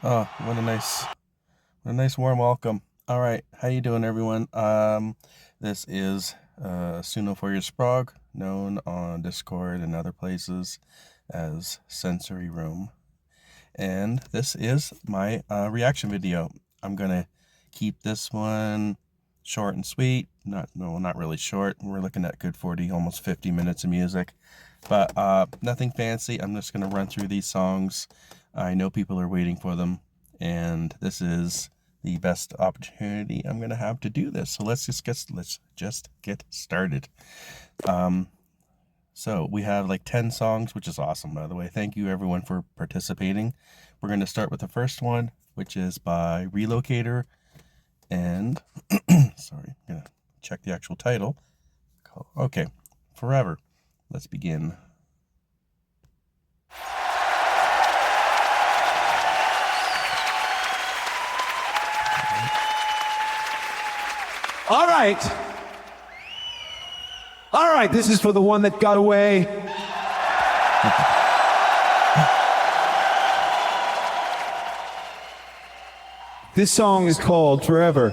Oh, what a nice warm welcome. All right, how you doing, everyone? This is Suno for your Sprog, known on Discord and other places as Sensory Room, and this is my reaction video. I'm gonna keep this one short and sweet. Not really short. We're looking at good 40, almost 50 minutes of music, but nothing fancy. I'm just gonna run through these songs. I know people are waiting for them, and this is the best opportunity I'm gonna have to do this. So let's just get started. So we have like 10 songs, which is awesome, by the way. Thank you everyone for participating. We're gonna start with the first one, which is by Relocator, and sorry, I'm gonna check the actual title. Okay, Forever. Let's begin. All right. All right, this is for the one that got away. This song is called Forever.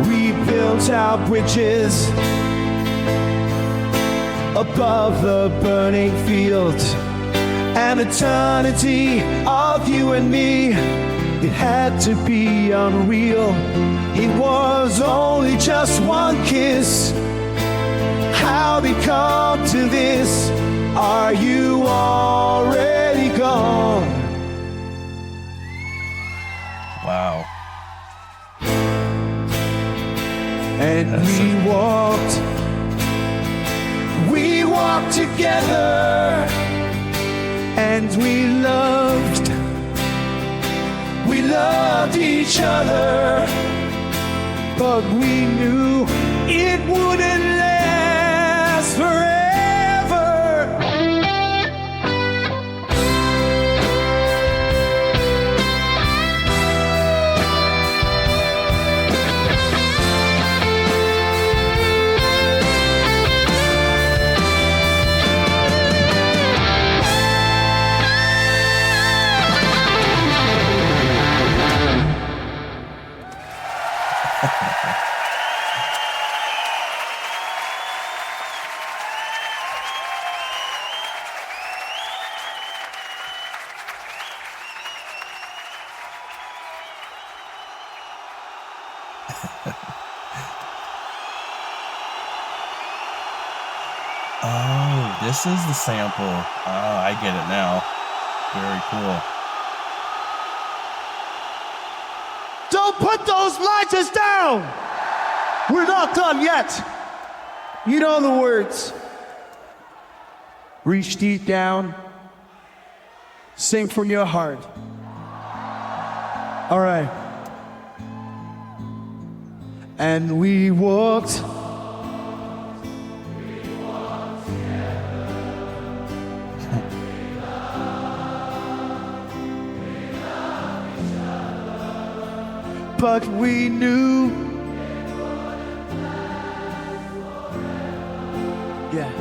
We built our bridges above the burning fields, an eternity of you and me. It had to be unreal. It was only just one kiss. How'd it come to this? Are you already gone? Wow. And we walked together, and we loved each other, but we knew it wouldn't last forever. Oh, this is the sample. Oh, I get it now. Very cool. Don't put those lighters down! We're not done yet. You know the words. Reach deep down. Sing from your heart. All right. And we walked. But we knew. Yeah.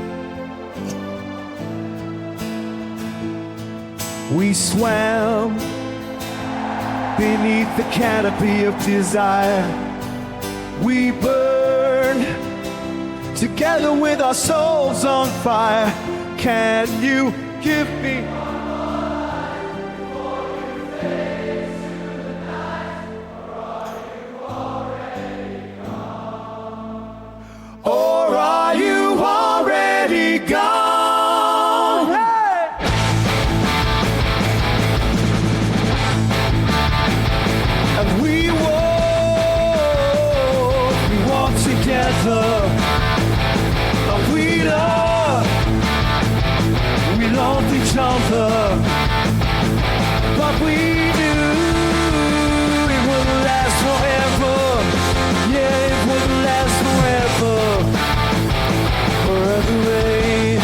We swam beneath the canopy of desire. We burned together with our souls on fire. Can you give me? Or are you already gone? Hey! And we walk together. And we loved each other. But we knew it wouldn't last forever. Yeah, it wouldn't last forever. Forever rain.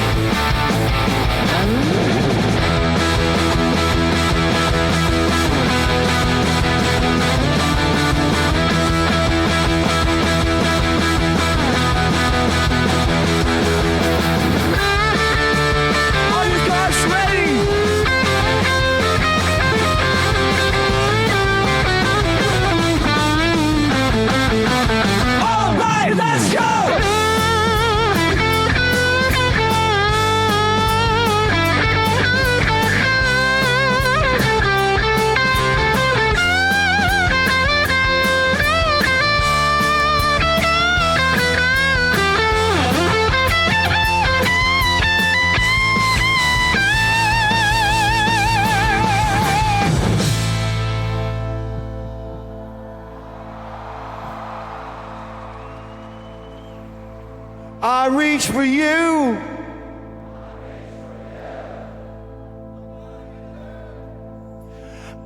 I reach for you.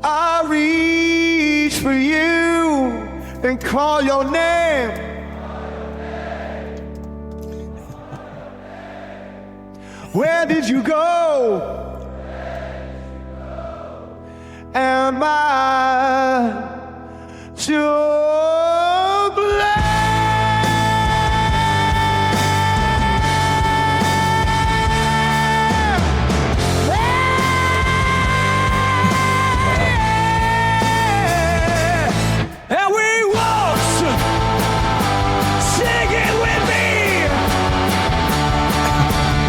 I reach for you and call your name. Where did you go? Am I so glad? And we walked, sing it with me.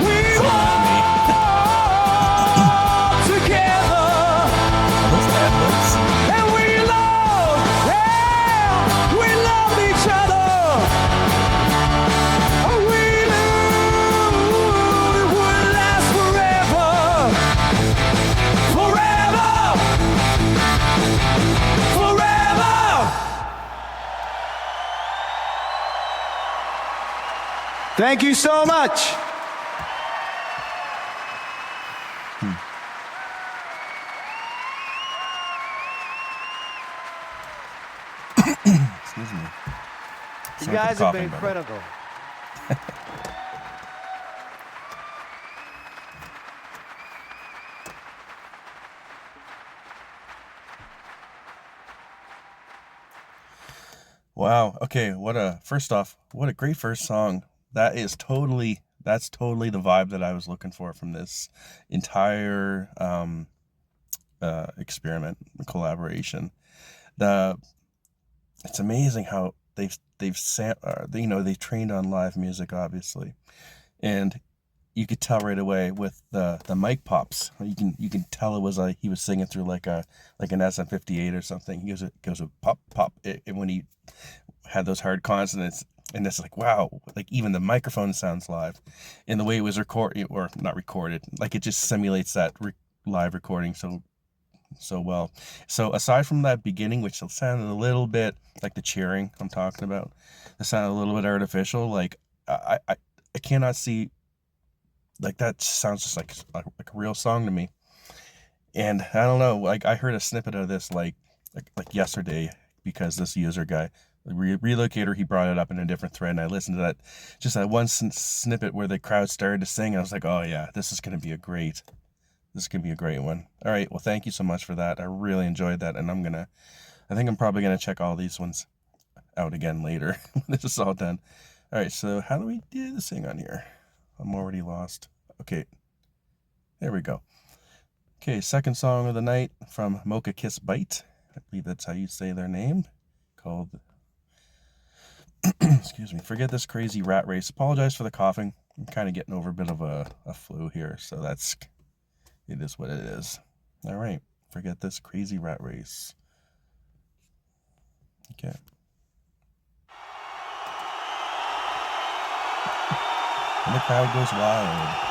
We walked together. And we love, yeah, we love each other. Oh, we knew it would last forever. Forever. Forever. Thank you so much. Excuse me. You Sorry guys for have coughing, been brother. critical. Wow. Okay. First off, what a great first song. That's totally the vibe that I was looking for from this entire experiment collaboration. It's amazing how they've they've trained on live music, obviously, and you could tell right away with the mic pops. You can tell it was like he was singing through like an SM58 or something. He goes with pop pop, and when he had those hard consonants, and it's like, wow, like even the microphone sounds live, and the way it was recorded or not recorded, like it just simulates that live recording so well. So aside from that beginning, which sounded a little bit like the cheering I'm talking about, it sounded a little bit artificial. Like I cannot see, like that sounds just like a real song to me. And I don't know, like I heard a snippet of this like yesterday, because this user guy, the relocator, he brought it up in a different thread, and I listened to that one snippet where the crowd started to sing. I was like, oh yeah, this is gonna be a great one. All right, well, thank you so much for that. I really enjoyed that, and I think I'm probably gonna check all these ones out again later when this is all done. All right, so how do we do this thing on here? I'm already lost. Okay, there we go. Okay, second song of the night from Mocha Kiss Bite. I believe that's how you say their name. Called, excuse me, Forget This Crazy Rat Race. Apologize for the coughing. I'm kind of getting over a bit of a flu here, so it is what it is. All right, Forget This Crazy Rat Race. Okay. And the crowd goes wild.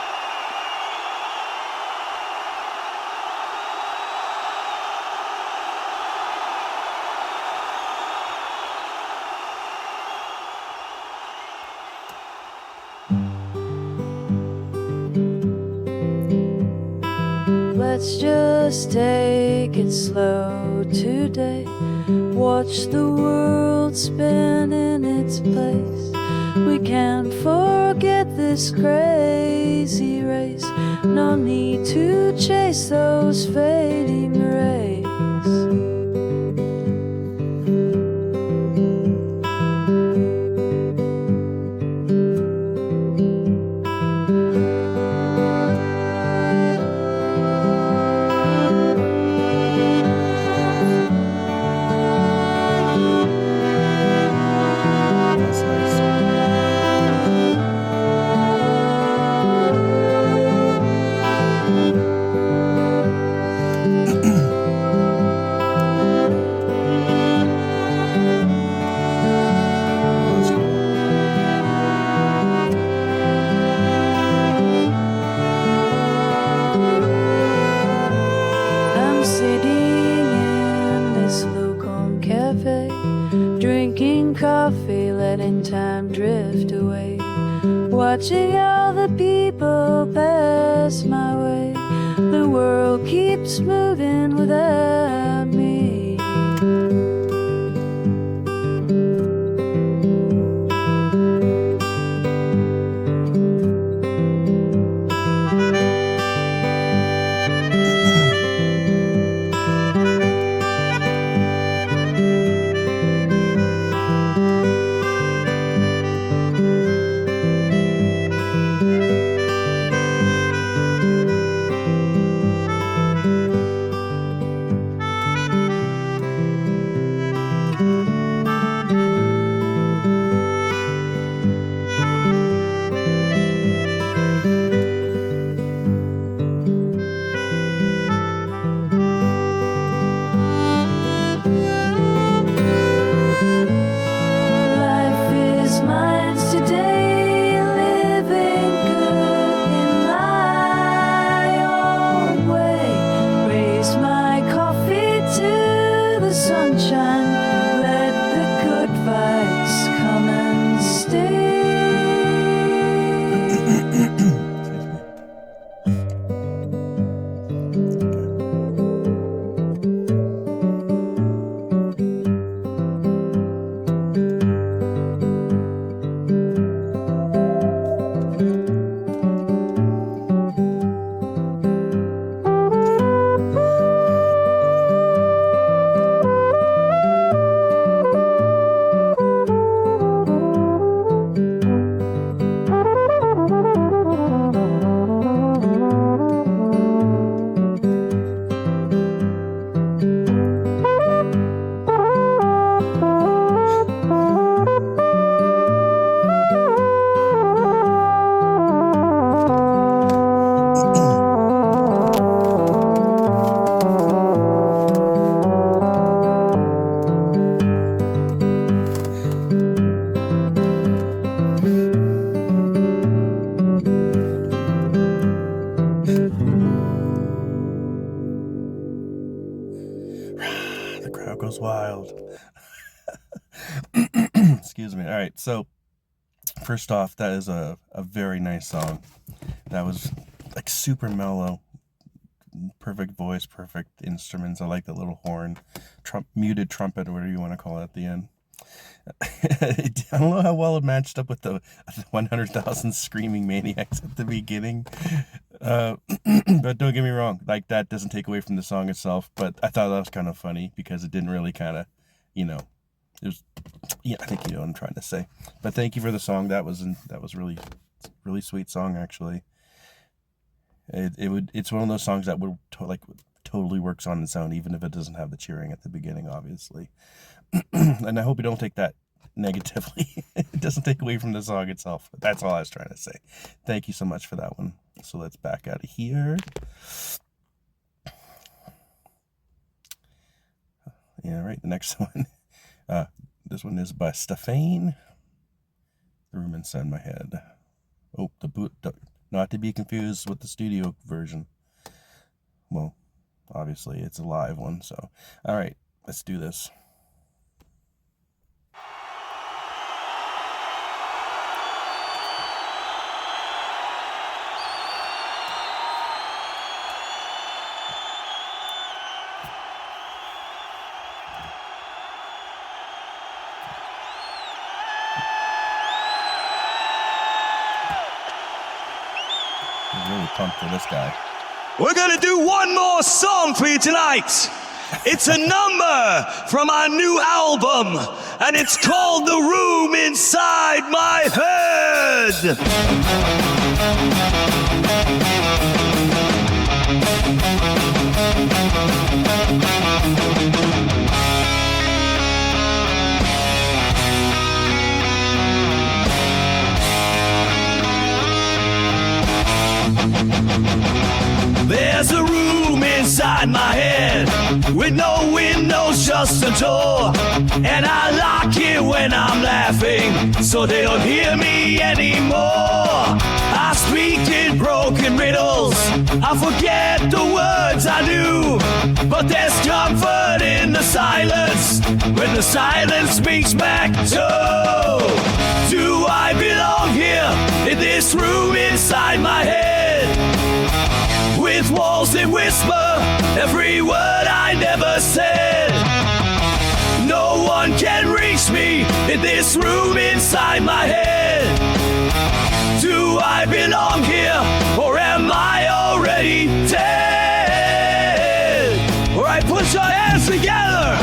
Let's just take it slow today. Watch the world spin in its place. We can't forget this crazy race. No need to chase those fading rays. watching all the people pass my way. The world keeps moving without me. Wyld. Excuse me. All right, so first off, that is a very nice song. That was like super mellow, perfect voice, perfect instruments. I like that little horn, muted trumpet, or whatever you want to call it at the end. I don't know how well it matched up with the 100,000 screaming maniacs at the beginning. But don't get me wrong, like that doesn't take away from the song itself. But I thought that was kind of funny because it didn't really kind of, it was, I think you know what I'm trying to say. But thank you for the song. That was really sweet song actually. It's one of those songs that would totally works on its own, even if it doesn't have the cheering at the beginning, obviously. And I hope you don't take that negatively. It doesn't take away from the song itself. That's all I was trying to say. Thank you so much for that one. So let's back out of here. Yeah, right. The next one. This one is by Stallyn. The Room Inside My Head. Oh, not to be confused with the studio version. Well, obviously it's a live one. So, all right, let's do this. Really pumped for this guy. We're gonna do one more song for you tonight. It's a number from our new album, and it's called The Room Inside My Head. There's a room inside my head with no windows, just a door. And I lock it when I'm laughing so they don't hear me anymore. I speak in broken riddles, I forget the words I knew. But there's comfort in the silence when the silence speaks back. So, do I belong here in this this room inside my head, with walls that whisper every word I never said. No one can reach me in this room inside my head. Do I belong here, or am I already dead? Alright, put your hands together.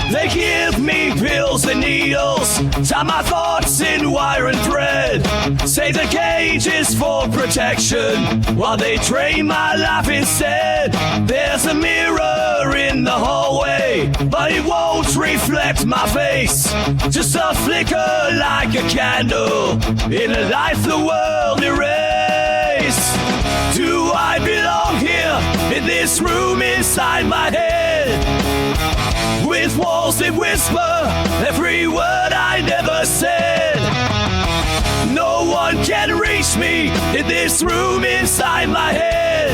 They give me pills and needles, tie my thoughts in wire and thread, say the cage is for protection, while they drain my life instead. There's a mirror in the hallway, but it won't reflect my face, just a flicker like a candle in a life the world erased. Do I belong here in this room inside my head, with walls that whisper every word I never said? No one can reach me in this room inside my head.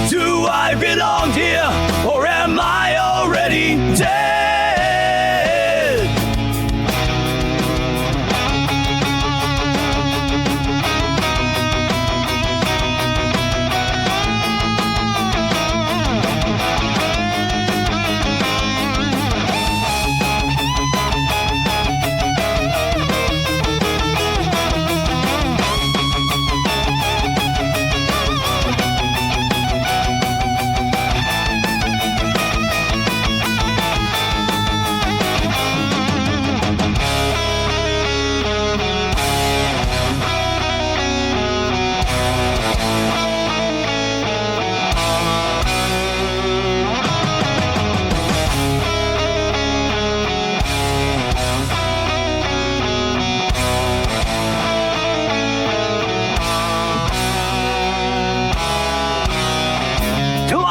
Do I belong here, or am I already dead?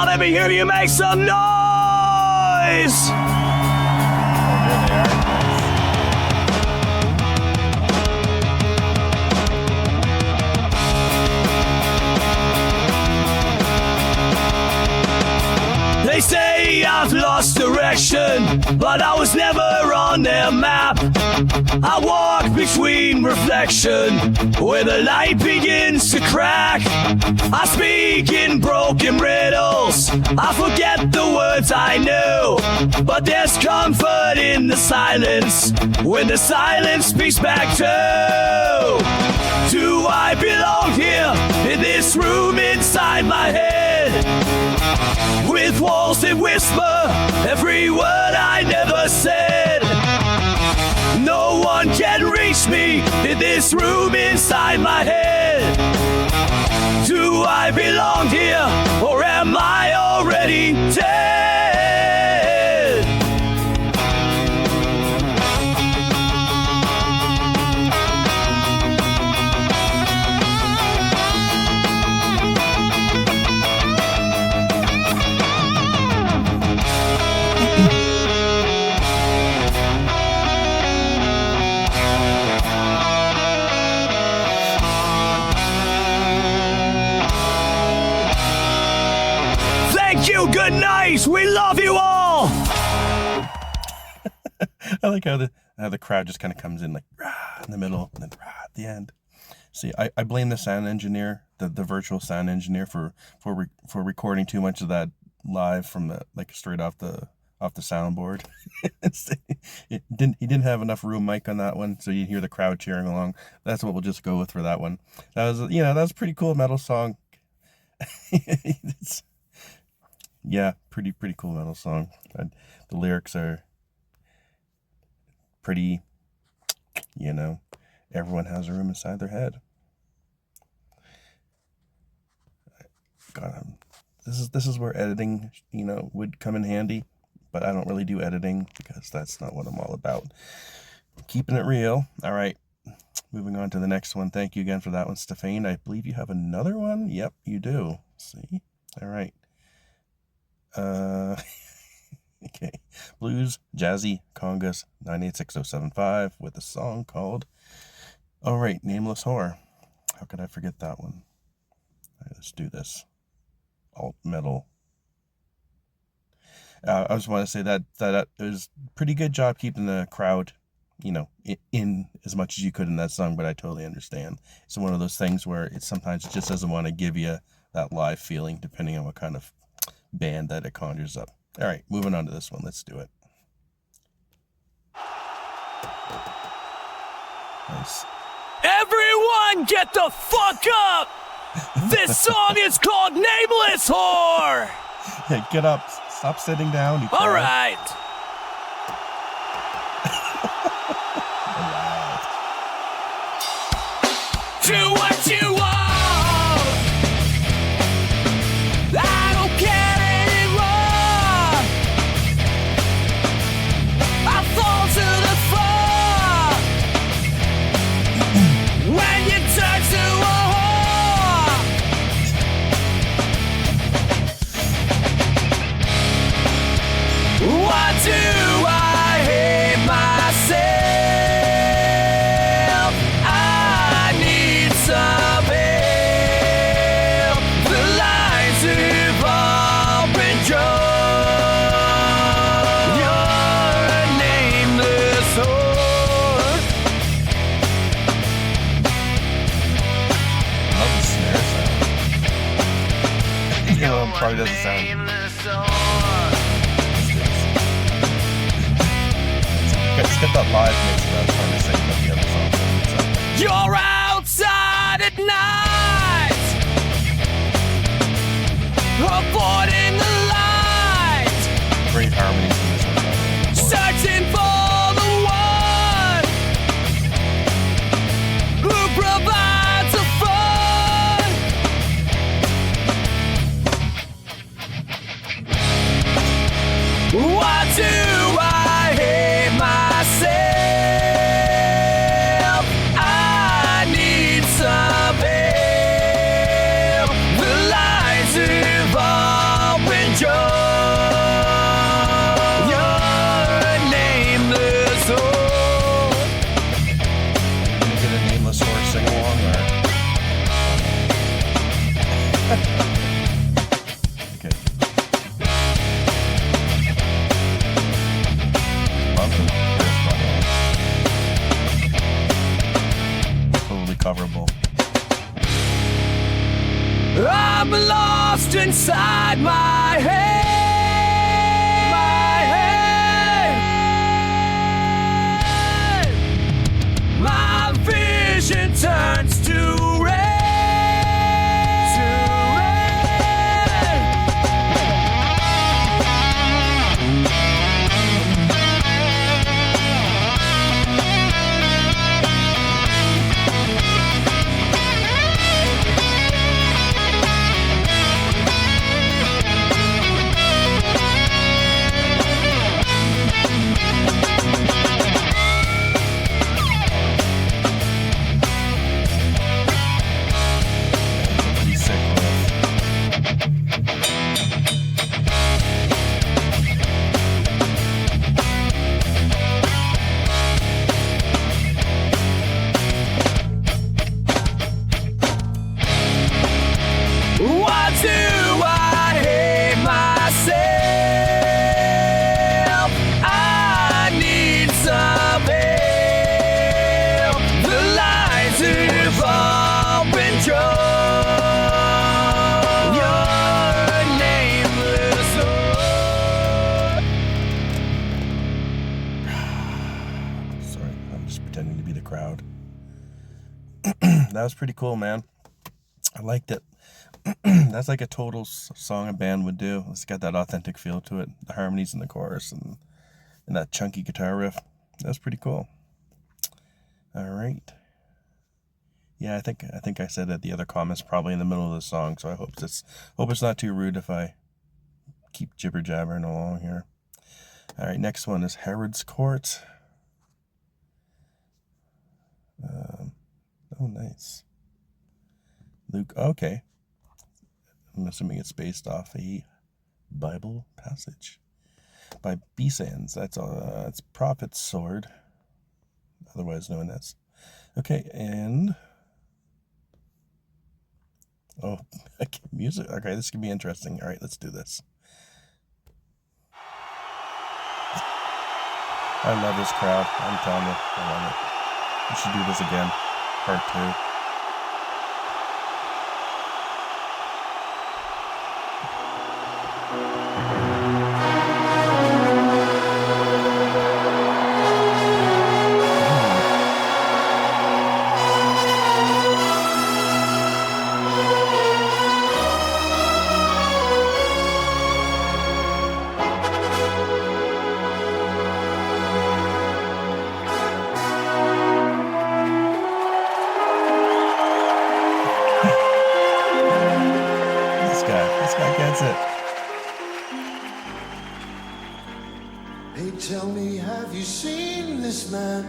Let me hear you make some noise! They say I've lost direction, but I was never on their map. I walk between reflection, where the light begins to crack. I speak in broken riddles, I forget the words I know, but there's comfort in the silence, when the silence speaks back too. Do I belong here, in this room inside my head, with walls that whisper every word I never said? No one can reach me in this room inside my head. Do I belong here, or am I already dead? Good night. We love you all. I like how the crowd just kind of comes in like rah, in the middle and then rah, at the end. See, I blame the sound engineer, the virtual sound engineer, for recording too much of that live from the straight off the soundboard. He didn't have enough room mic on that one, so you hear the crowd cheering along. That's what we'll just go with for that one. That was a pretty cool metal song. Yeah, pretty cool metal song. The lyrics are pretty, everyone has a room inside their head. God, this is where editing, would come in handy, but I don't really do editing because that's not what I'm all about. Keeping it real. All right, moving on to the next one. Thank you again for that one, Stefan. I believe you have another one. Yep, you do. See? All right. Okay. Blues Jazzy Congas 986075 with a song called All right, Nameless Whore. How could I forget that one? All right, let's do this. Alt metal. I just want to say that it was a pretty good job keeping the crowd, in as much as you could in that song. But I totally understand. It's one of those things where it sometimes just doesn't want to give you that live feeling, depending on what kind of band that it conjures up. All right, moving on to this one. Let's do it. Nice. Everyone get the fuck up! This song is called Nameless Whore! Hey, get up. Stop sitting down. All right. Do what you want. I don't care anymore. I fall to the floor when you turn to a whore. Why do I hate myself? I need some help. The lines have all been drawn. You're a nameless whore. Love the snare sound. Probably doesn't sound. Let's get that live mix that I was trying to sing about the other song. You're outside at night, avoiding the light, Great harmonies in this one. searching for the one who provides a fun. Why do I hate myself? I need some help. The lines have all been drawn. You're a nameless whore. Gonna get a Nameless Whore sing along or? Okay. Love it. Totally coverable. I'm lost inside my head. My vision turns to red. Pretty sick riff. Why do I hate myself? I need some help. The lines have all been drawn. You're a nameless whore. Sorry, I'm just pretending to be the crowd. That was pretty cool, man. I liked it. That's like a total song a band would do. It's got that authentic feel to it. The harmonies in the chorus and that chunky guitar riff. That's pretty cool. All right. Yeah, I think I said that the other comment's probably in the middle of the song, so I hope it's not too rude if I keep jibber jabbering along here. All right, next one is Herod's Court. Oh, nice. Luke. Okay. I'm assuming it's based off a Bible passage by B-Sands. That's Prophet's Sword, otherwise known as Okay, and oh, okay, music. Okay, this could be interesting. All right, let's do this. I love this crowd. I'm telling you, I love it. We should do this again, part 2. This guy gets it. Hey, tell me, have you seen this man?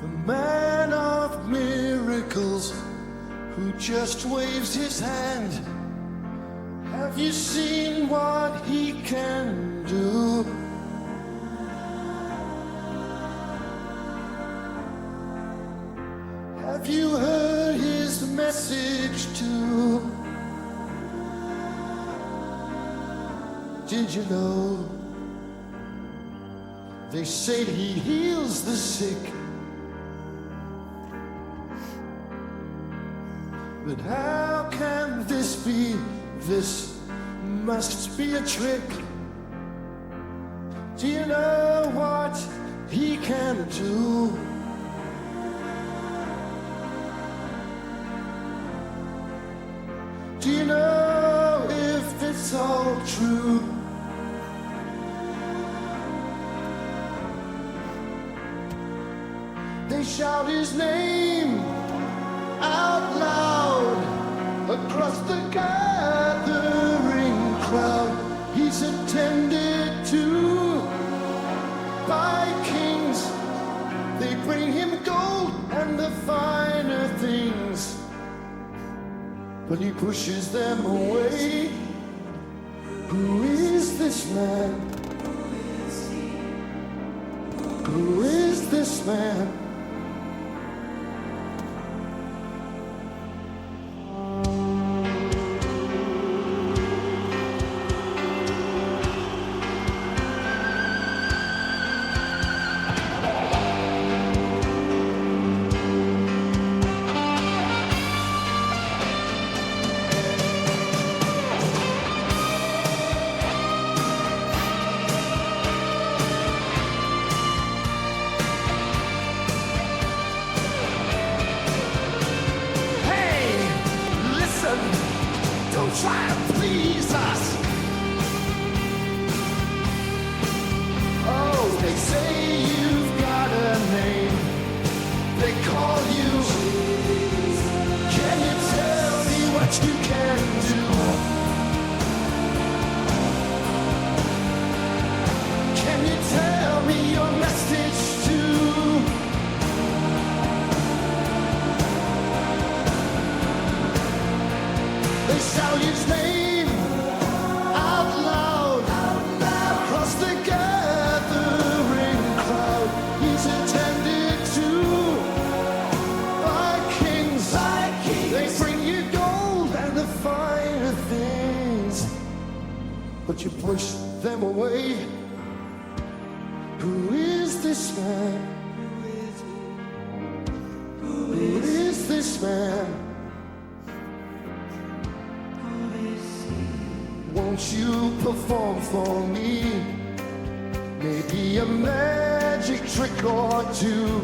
The man of miracles who just waves his hand. Have you seen what he can do? Have you heard his message too? Did you know they say he heals the sick? But how can this be? This must be a trick. Do you know what he can do? Do you know if it's all true? They shout his name out loud across the gathering crowd. He's attended to by kings. They bring him gold and the finer things, but he pushes them away. Who is this man? Who is this man? Try to please us. Oh, they say you've got a name. They call you. Can you tell me what you can do? Can you tell me your message too? They shout his name out loud across the gathering crowd. He's attended to by kings. They bring you gold and the finer things, but you push them away. Who is this man? Who is this man? Won't you perform for me? Maybe a magic trick or two.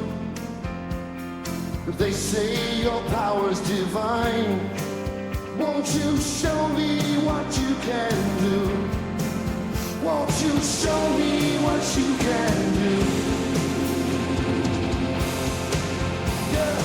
They say your power's divine. Won't you show me what you can do? Won't you show me what you can do? Yeah.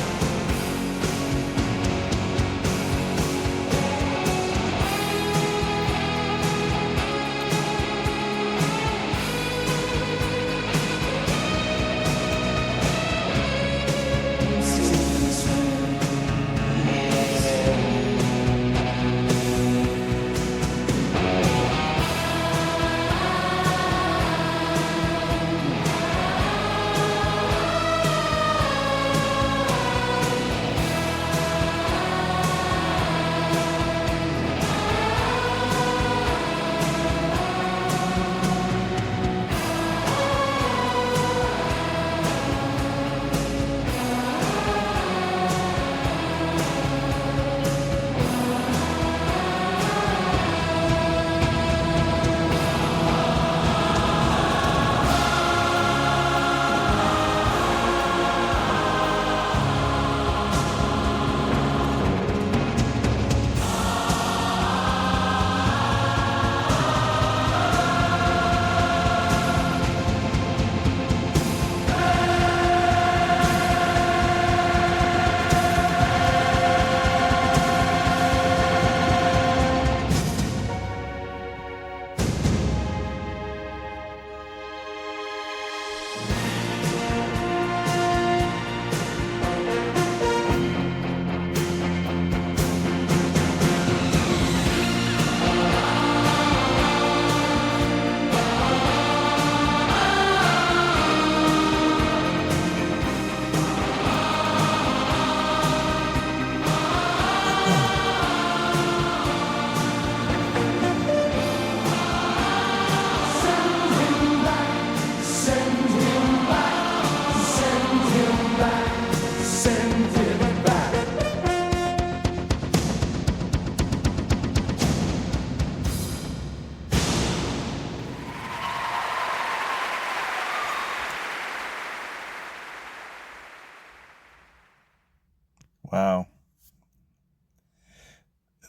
Wow.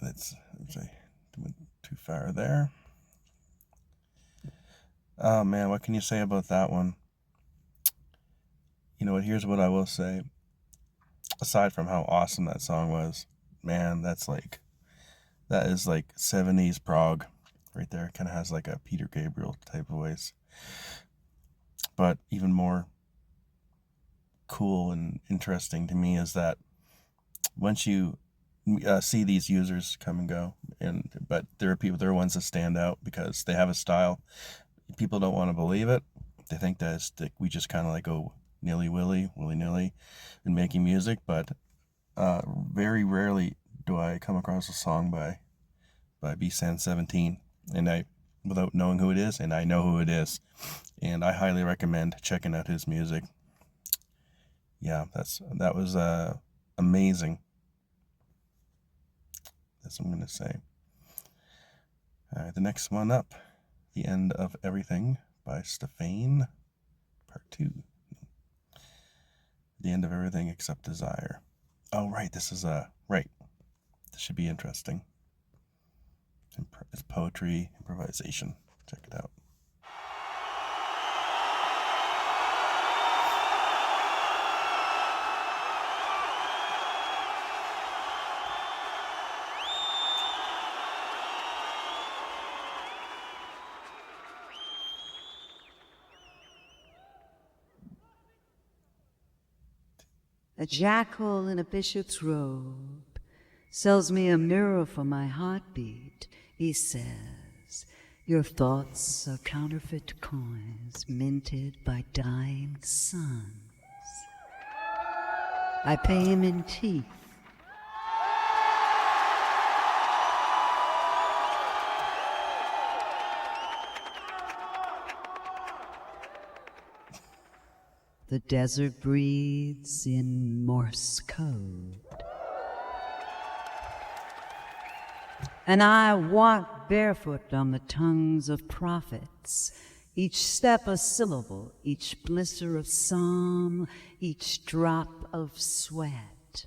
That's too far there. Oh man, what can you say about that one? You know what, here's what I will say. Aside from how awesome that song was, man, that is like 70s prog right there. Kind of has like a Peter Gabriel type of voice. But even more cool and interesting to me is that once you see these users come and go, but there are ones that stand out because they have a style. People don't want to believe it. They think that we just kind of like go willy-nilly in making music, but very rarely do I come across a song by B-San17, and without knowing who it is, and I know who it is, and I highly recommend checking out his music. Yeah, that was amazing. That's what I'm gonna say. All right, the next one up, The End of Everything by Stallyn, Part 2. The End of Everything Except Desire. Oh, right, this is right. This should be interesting. It's poetry, improvisation. Check it out. A jackal in a bishop's robe sells me a mirror for my heartbeat. He says, your thoughts are counterfeit coins minted by dying suns. I pay him in teeth. The desert breathes in Morse code. And I walk barefoot on the tongues of prophets, each step a syllable, each blister of psalm, each drop of sweat.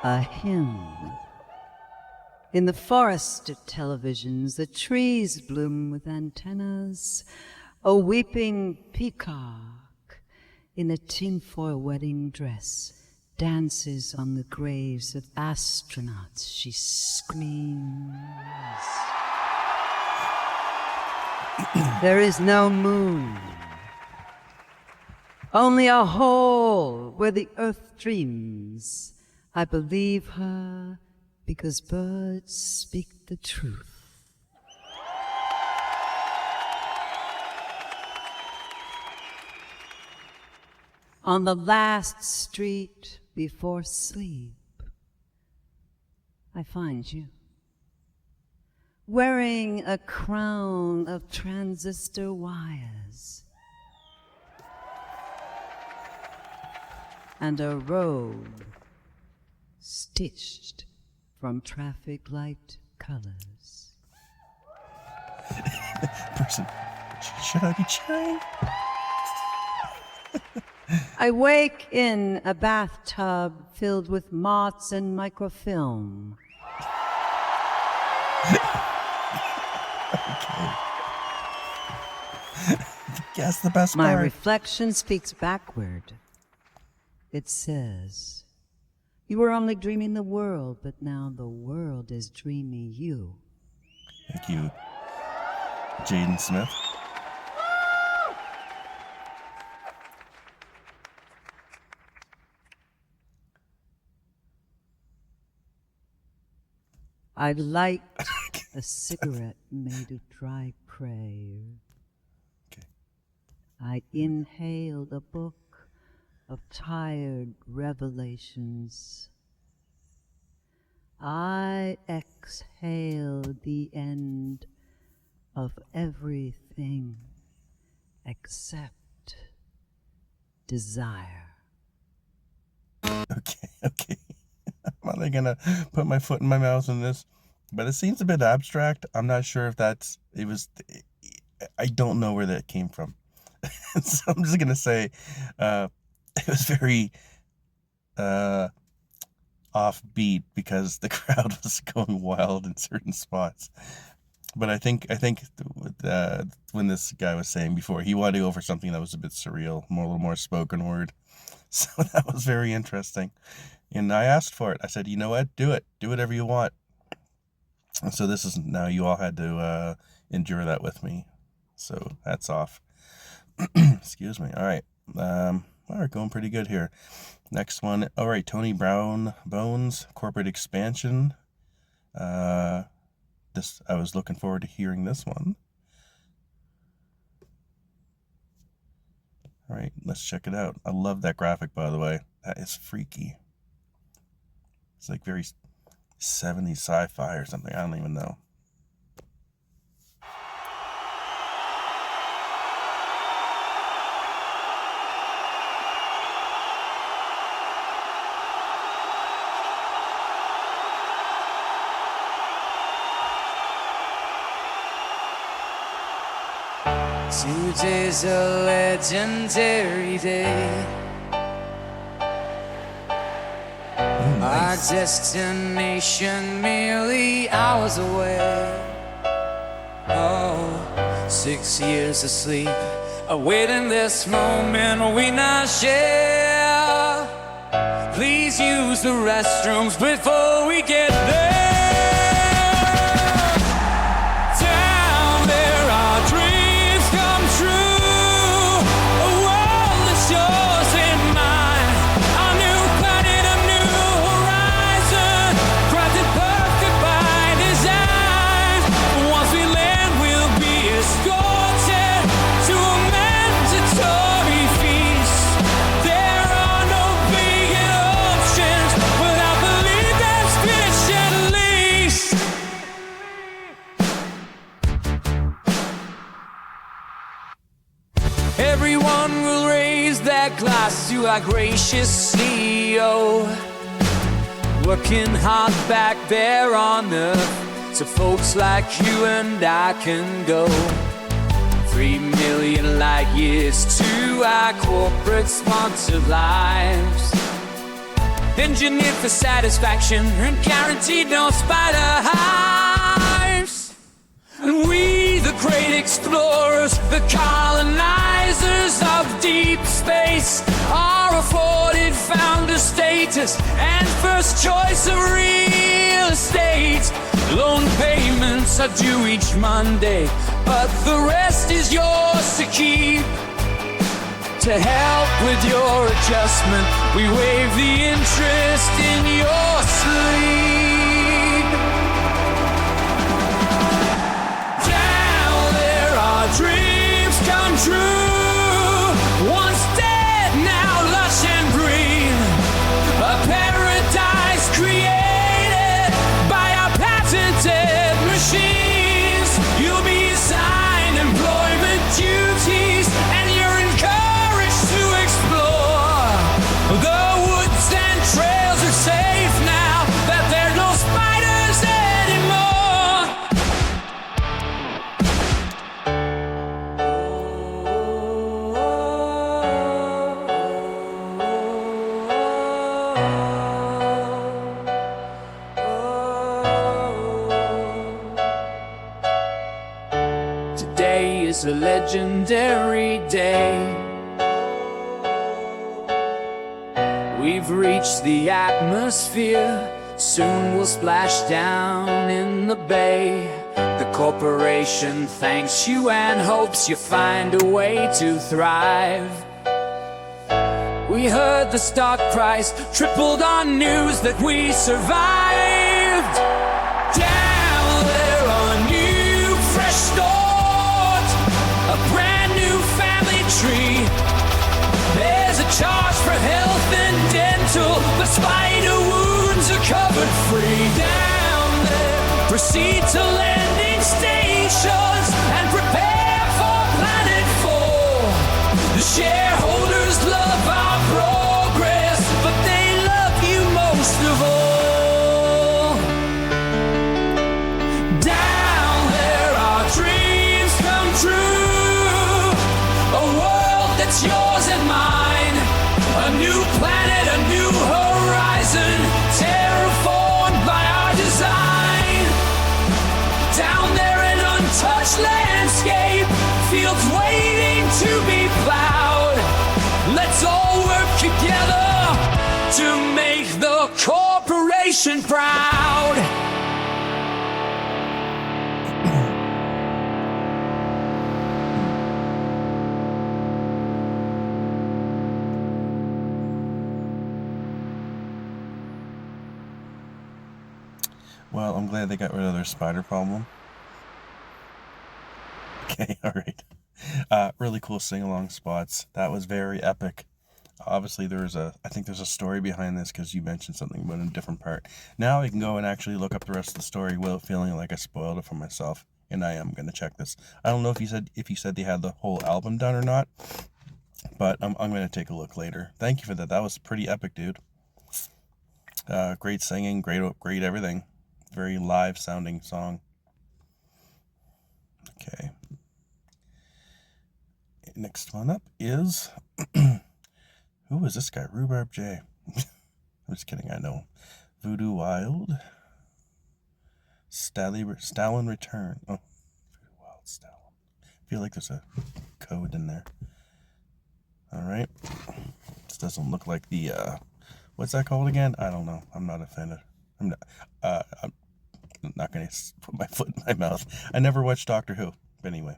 A hymn. In the forested televisions, the trees bloom with antennas. A weeping peacock in a tinfoil wedding dress dances on the graves of astronauts. She screams. There is no moon, only a hole where the earth dreams. I believe her because birds speak the truth. On the last street before sleep, I find you, wearing a crown of transistor wires and a robe stitched from traffic light colors. Person, should I be cheering? I wake in a bathtub filled with moths and microfilm. Okay. Guess the best My part. reflection speaks backward. It says, you were only dreaming the world, but now the world is dreaming you. Thank you, Jaden Smith. I light a cigarette made of dry prayer. Okay. I inhaled a book of tired revelations. I exhaled the end of everything except desire. Okay. I'm not gonna put my foot in my mouth in this, but it seems a bit abstract. I'm not sure if I don't know where that came from. So I'm just gonna say, it was very offbeat because the crowd was going wild in certain spots. But I think when this guy was saying before, he wanted to go for something that was a bit surreal, a little more spoken word. So that was very interesting. And I asked for it. I said, you know what? Do it. Do whatever you want. And so this is now you all had to endure that with me. So hats off. Excuse me. All right. We're going pretty good here. Next one. All right. Tony Brown Bones, Corporate Expansion. I was looking forward to hearing this one. All right, let's check it out. I love that graphic, by the way. That is freaky. It's like very 70s sci-fi or something. I don't even know. Today's a legendary day. Our destination merely hours away. Oh, 6 years of sleep, awaiting this moment we now share. Please use the restrooms before we get there. Down there, our dreams come true. A world that's yours and mine. A new planet, a new horizon. Crafted perfect by design. Once we land, we'll be escorted to a mandatory feast. There are no vegan options without belief that's fish at least. Everyone will raise their glass to our gracious CEO, working hard back there on earth so folks like you and I can go 3 million light years to our corporate sponsored lives, engineered for satisfaction and guaranteed no spider hives. And we, the great explorers, the colonizers of deep space, are afforded founder status and first choice of real estate. Loan payments are due each Monday, but the rest is yours to keep. To help with your adjustment, we waive the interest in your sleep. Down there, our dreams come true. Once dead, now lush and green. A paradise created by our patented machines. You'll be assigned employment duties, and you're encouraged to explore. The woods and trails are safe now that there's no spiders anymore. Today is a legendary day. We've reached the atmosphere. Soon we'll splash down in the bay. The corporation thanks you and hopes you find a way to thrive. We heard the stock price tripled on news that we survived. Down there, a new fresh start, a brand new family tree. There's a charge for health and dental, but spider wounds are covered free. Down there, proceed to landing stations and prepare for Planet 4. The shareholders love our progress, but they love you most of all. Down there, our dreams come true. A world that's yours and mine. A new planet, a new hope. fields waiting to be plowed. Let's all work together to make the corporation proud. Well, I'm glad they got rid of their spider problem. Okay, alright. Really cool sing-along spots. That was very epic. Obviously, I think there's a story behind this because you mentioned something about a different part. Now I can go and actually look up the rest of the story without feeling like I spoiled it for myself. And I am going to check this. I don't know if you said they had the whole album done or not, but I'm going to take a look later. Thank you for that. That was pretty epic, dude. Great singing, great everything. Very live sounding song. Okay. Next one up is who is this guy? Rhubarb J. I'm just kidding, I know. Voodoo Wyld. Stallyn Return. Oh, Voodoo Wyld Stallyn. I feel like there's a code in there. Alright. This doesn't look like the what's that called again? I don't know. I'm not offended. I'm not going to put my foot in my mouth. I never watched Doctor Who. But anyway.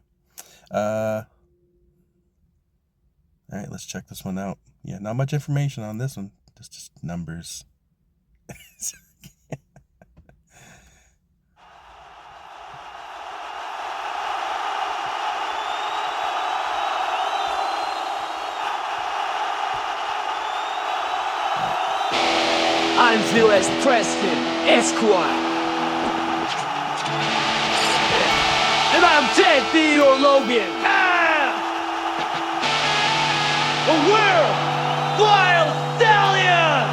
Alright, let's check this one out. Yeah, not much information on this one. Just numbers. I'm Village Preston, Esquire. And I'm Ted Theodore Logan. The world, Wyld Stallyn!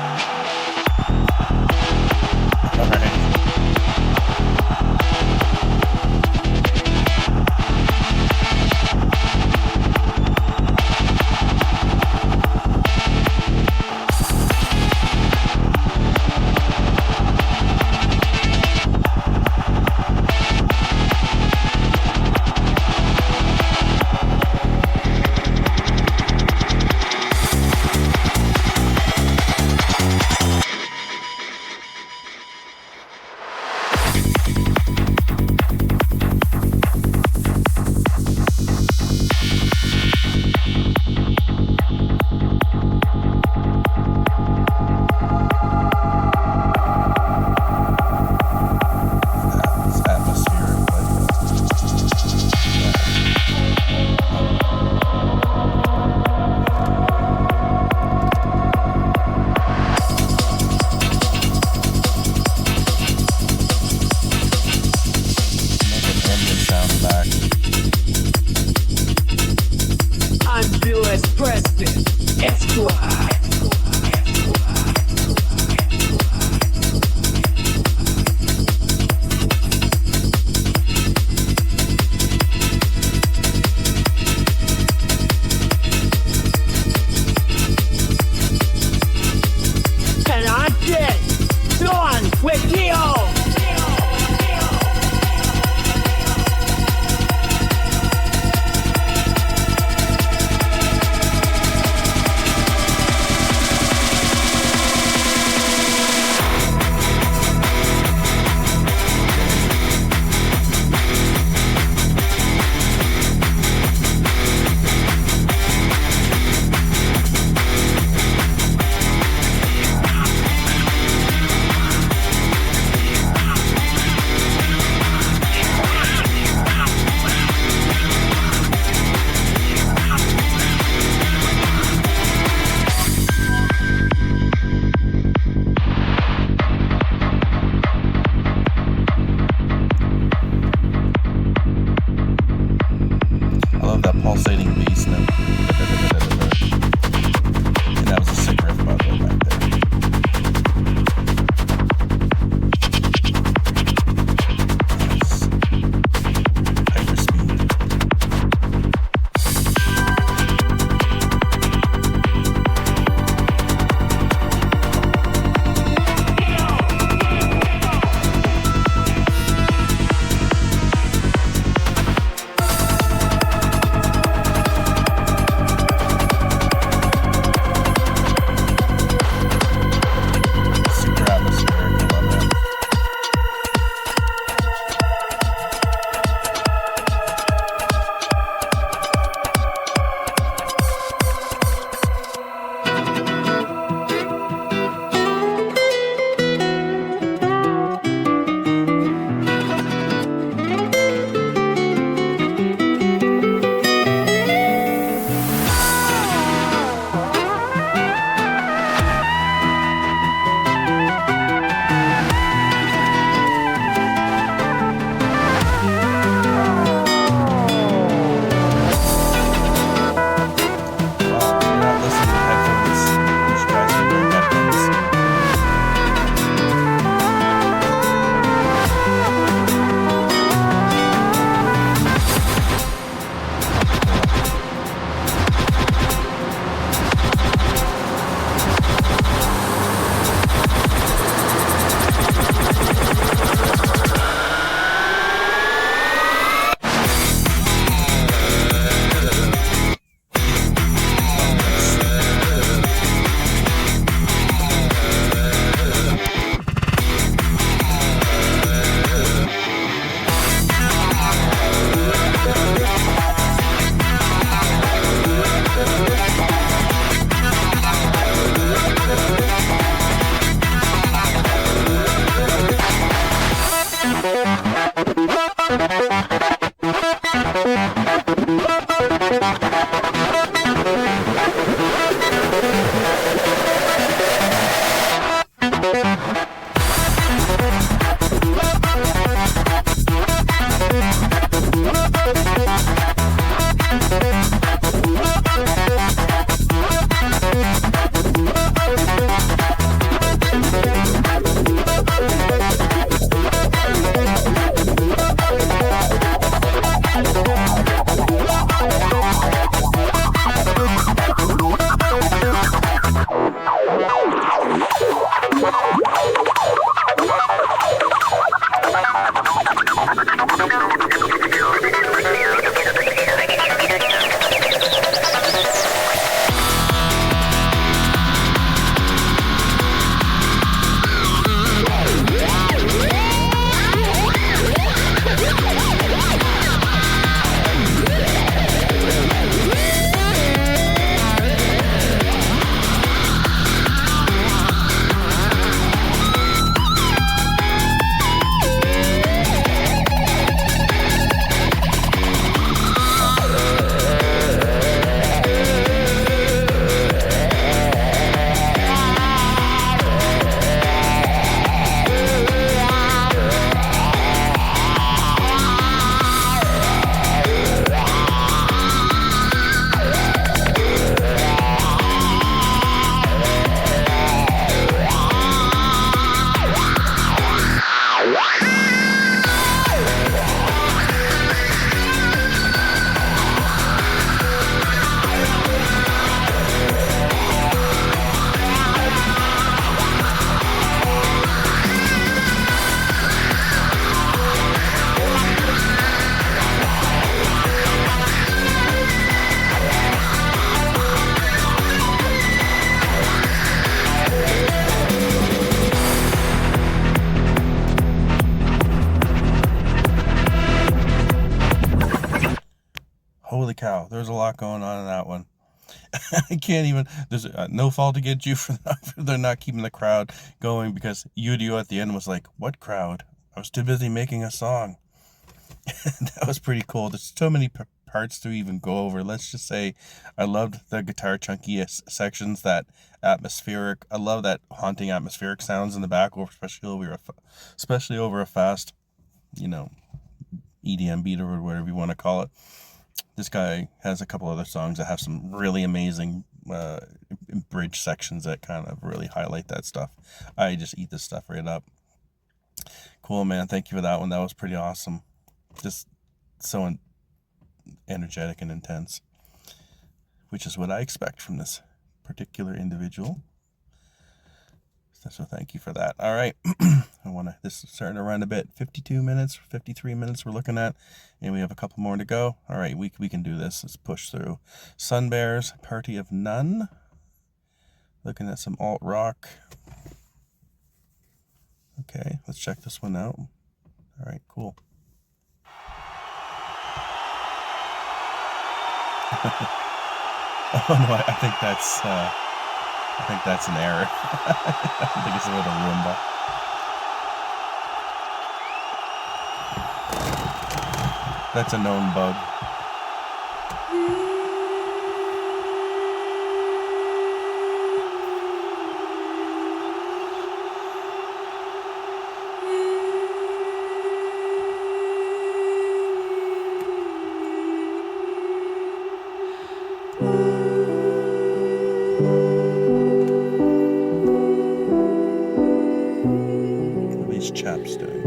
Holy cow, there's a lot going on in that one. I can't even, there's no fault against you for they're not keeping the crowd going, because Udio at the end was like, what crowd? I was too busy making a song. That was pretty cool. There's so many parts to even go over. Let's just say I loved the guitar chunky sections, that atmospheric. I love that haunting atmospheric sounds in the back, especially over a fast, EDM beat or whatever you want to call it. This guy has a couple other songs that have some really amazing bridge sections that kind of really highlight that stuff. I just eat this stuff right up. Cool, man. Thank you for that one. That was pretty awesome. Just so energetic and intense, which is what I expect from this particular individual. So thank you for that. All right. This is starting to run a bit. 52 minutes, 53 minutes we're looking at, and we have a couple more to go. All right, we can do this. Let's push through. Sun Bears, Party of None. Looking at some alt rock. Okay, let's check this one out. All right, cool. Oh no, I think that's an error. I think it's a little Roomba. That's a known bug. At least Chap's doing.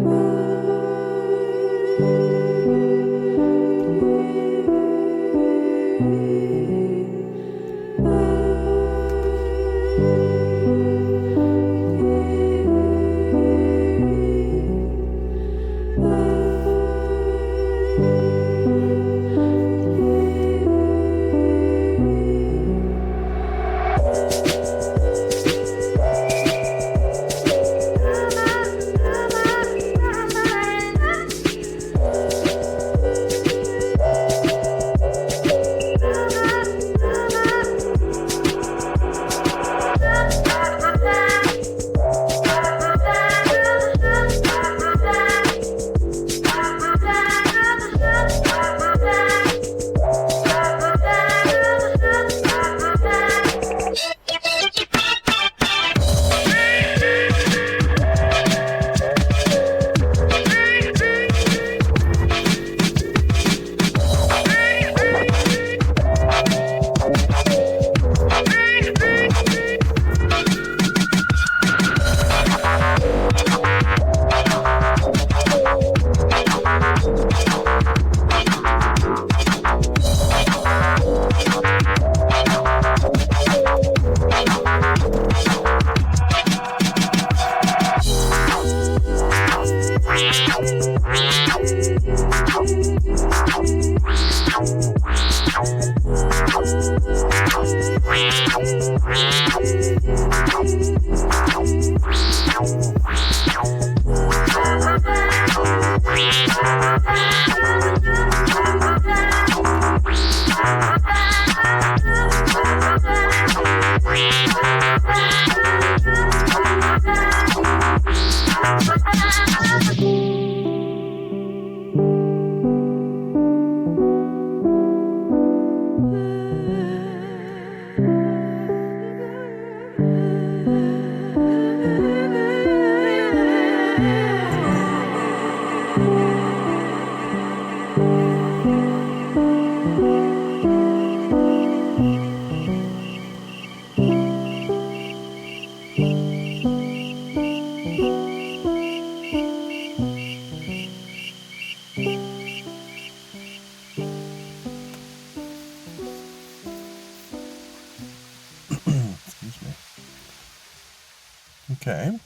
Okay.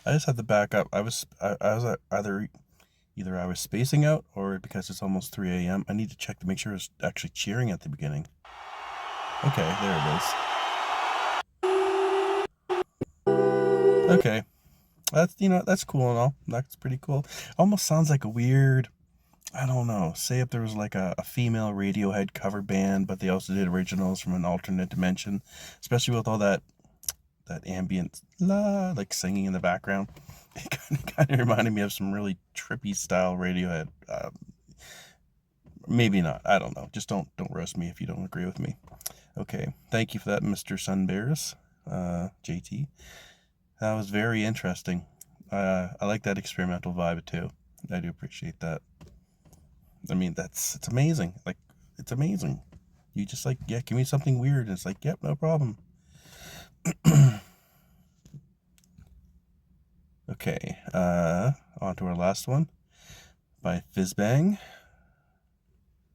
I just had to back up. I was either I was spacing out, or because it's almost 3 a.m. I need to check to make sure it's actually cheering at the beginning. Okay, there it is. Okay. That's cool and all. That's pretty cool. Almost sounds like a weird I don't know, say if there was like a female Radiohead cover band, but they also did originals from an alternate dimension, especially with all that ambient like singing in the background. It kind of reminded me of some really trippy style Radiohead. Maybe not. I don't know. Just don't roast me if you don't agree with me. Okay. Thank you for that, Mr. Sunbears, JT. That was very interesting. I like that experimental vibe too. I do appreciate that. I mean, it's amazing. Like, it's amazing. You just like, yeah, give me something weird. And it's like, yep, no problem. Okay, on to our last one by Fizzbang.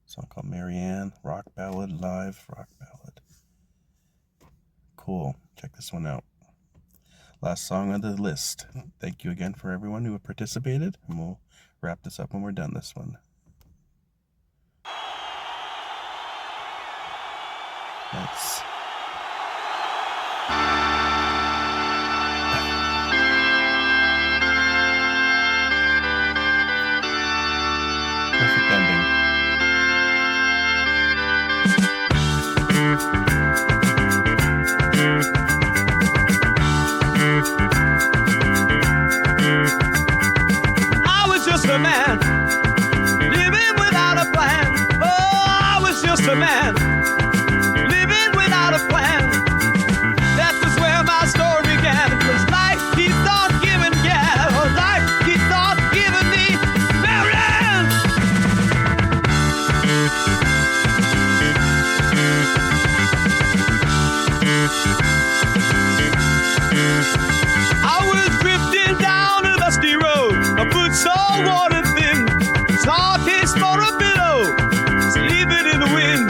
Song called Maryann, rock ballad, live rock ballad. Cool. Check this one out. Last song on the list. Thank you again for everyone who participated, and we'll wrap this up when we're done this one. Nice. Perfect ending. I was just a man, living without a plan. Oh, I was just a man, living without a plan. That is where my story began. 'Cause life keeps on giving, yeah. Oh, life keeps on giving me Maryann. I was drifting down a dusty road, a foot so water thin, saw a case for a pillow, just leave it in the wind.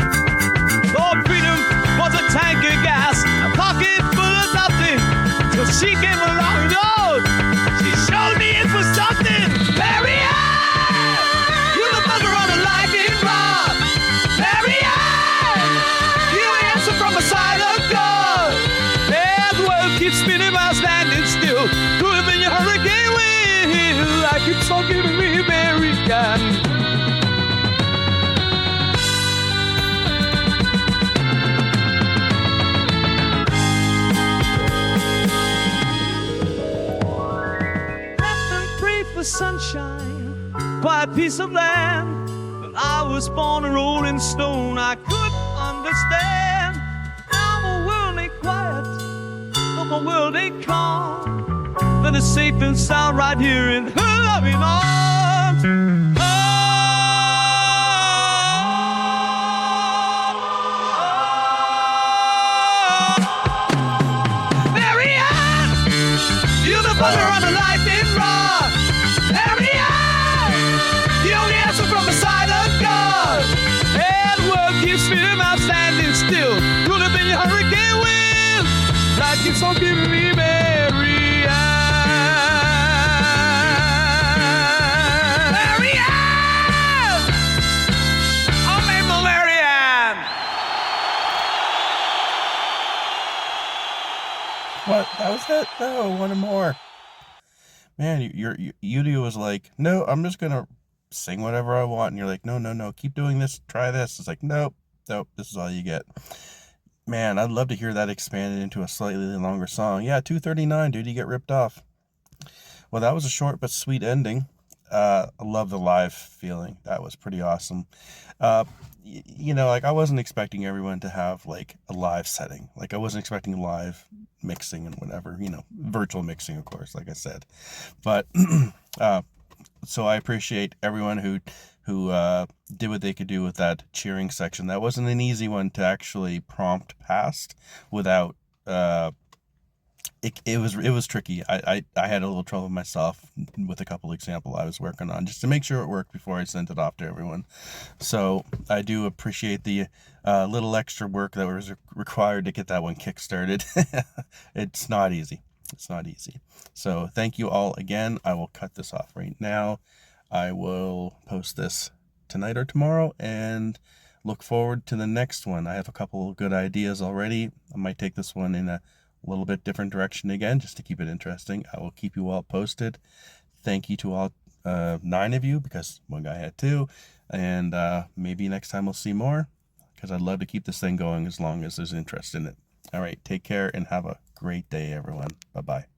Thought freedom was a tank of gas, a pocket full of nothing, till she came along, Lord, she showed me it was something. Maryann, you're the mother of the lightning rod. Maryann, you answer from a side of God. Yeah, the world keeps spinning while standing still. Could have been your hurricane wind. I keep on giving me Maryann. Let them pray for sunshine, quiet piece of land. But I was born a rolling stone, I couldn't understand. Now my world ain't quiet, but my world ain't calm. But it's safe and sound right here in her loving arms. Oh, Maryann, you're the mother on the lightning rod. Maryann, the only answer from the side of God. And the world keeps spinning, I'm standing still. Could have been your hurricane wind. Life keeps on giving me Maryann. Maryann! I'm named Maryann. What? That was it? No, one more. Man, Udio was like, no, I'm just gonna sing whatever I want, and you're like, no, keep doing this, try this. It's like, nope, this is all you get. Man, I'd love to hear that expanded into a slightly longer song. Yeah, 2:39, dude, you get ripped off. Well, that was a short but sweet ending. I love the live feeling. That was pretty awesome. Like, I wasn't expecting everyone to have like a live setting. Like, I wasn't expecting live mixing and whatever, virtual mixing, of course, like I said. But so I appreciate everyone who did what they could do with that cheering section. That wasn't an easy one to actually prompt past without it was tricky. I had a little trouble myself with a couple examples I was working on just to make sure it worked before I sent it off to everyone. So I do appreciate the little extra work that was required to get that one kickstarted. It's not easy. So thank you all again. I will cut this off right now. I will post this tonight or tomorrow and look forward to the next one. I have a couple of good ideas already. I might take this one in a little bit different direction again, just to keep it interesting. I will keep you all posted. Thank you to all 9 of you, because one guy had 2. And maybe next time we'll see more, because I'd love to keep this thing going as long as there's interest in it. All right, take care and have a great day, everyone. Bye-bye.